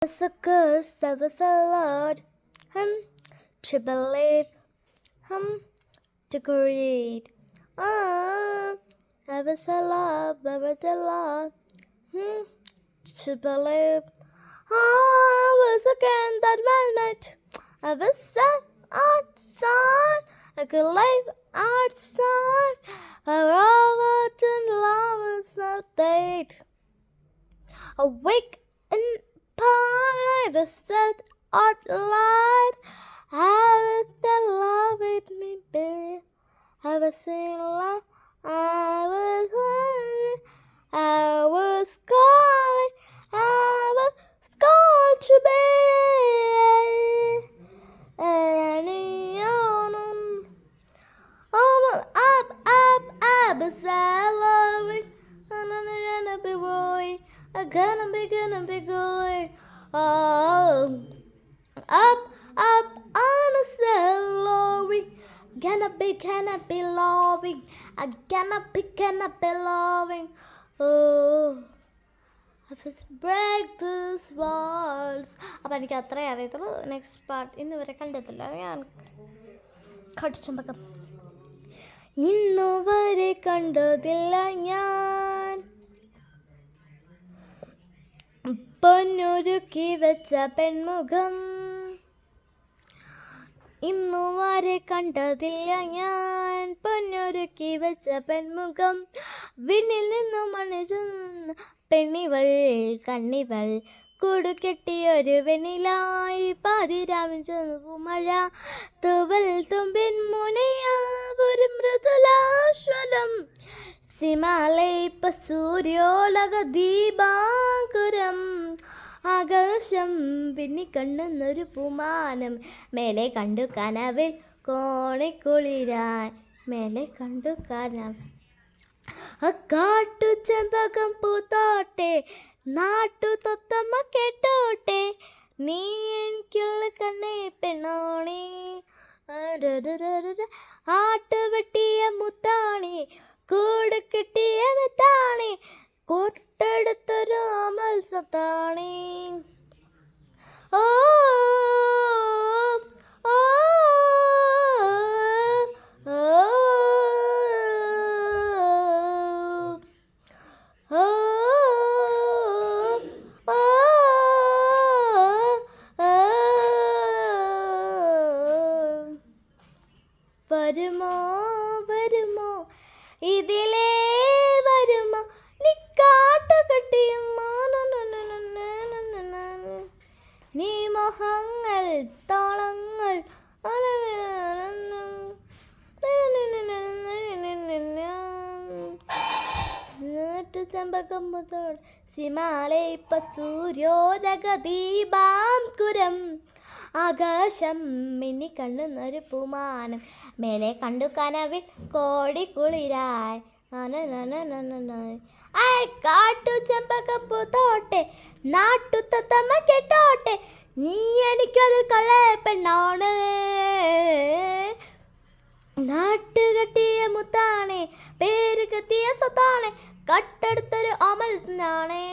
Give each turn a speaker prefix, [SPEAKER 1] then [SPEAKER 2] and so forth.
[SPEAKER 1] was a curse, there was a lot, to believe, to create. I was a lot, I was a lot, to believe. I was again that moment. I was outside, I could live outside. I was in love with a date. Awake in pie, the set out light. I was in love with me, babe. I was in love. I was calling. I was called to be. Up, loving. I'm gonna be going. Oh, up, on a salary. Gonna be loving. I'm gonna be loving. Oh, I just break these walls. അപ്പം എനിക്ക് അത്രേ അറിയത്തുള്ളൂ. Next part ഇന്ന് വരെ കണ്ടെത്തില്ല. ഞാൻ കടിച്ചമ്പക്കം ഇന്നുവരെ കണ്ടതില്ല ഞാൻ പൊന്നൊരുക്കി വെച്ച പെൺമുഖം. ഇന്നുവരെ കണ്ടതില്ല ഞാൻ പൊന്നൊരുക്കി വെച്ച പെൺമുഖം. വിണ്ണിൽ നിന്നും മണിച്ചു പെണ്ണിവൾ കണ്ണിവൾ കൂടുകെട്ടിയൊരു വെണ്ണിലായി പാതിരാവിൻ മഴ തുവൽ തുമ്പിൻ മുനയാ ഒരു മൃദുലാശ്വതം സിമാലയിപ്പ സൂര്യോളക ദീപാകുരം ആകാശം പിന്നി കണ്ണുന്നൊരു പൂമാനം മേലെ കണ്ടു കനവിൽ കോണിക്കുളിരായി മേലെ കണ്ടു കനവ് കാട്ടു ചെമ്പകം പൂത്തോട്ടെ നാട്ടു തൊത്തമ്മ കേട്ടോട്ടെ നീ എനിക്കുള്ള കണ്ണേ പെണ്ണോണി ആട്ടുവെട്ടിയ മുത്താണി കൂട് കിട്ടിയ മെത്താണി കൂട്ടെടുത്തൊരു അമൽ സത്താണി. ഓ ഓ വരുമോ വരുമോ ഇതിലേ വരുമോ നീ കാട്ടുകെട്ടിയും നീ മോഹങ്ങൾ താളങ്ങൾ ചെമ്പകമ്പത്തോട് സിമാലെ ഇപ്പ സൂര്യോദക ദീപാംകുരം ആകാശം മിന്നി കണ്ണുന്നൊരു പൂമാനം മേലെ കണ്ടു കനവിൽ കോടി കുളിരായി കാട്ടു ചെമ്പകപ്പൂത്തോട്ടെ നാട്ടു തത്തമ്മ കേട്ടോട്ടെ നീ എനിക്കത് കള്ളേ പെണ്ണാണ് നാട്ടുകെട്ടിയ മുത്താണേ പേര് കെത്തിയ സ്വത്താണേ കട്ടെടുത്തൊരു അമൽ നാണേ.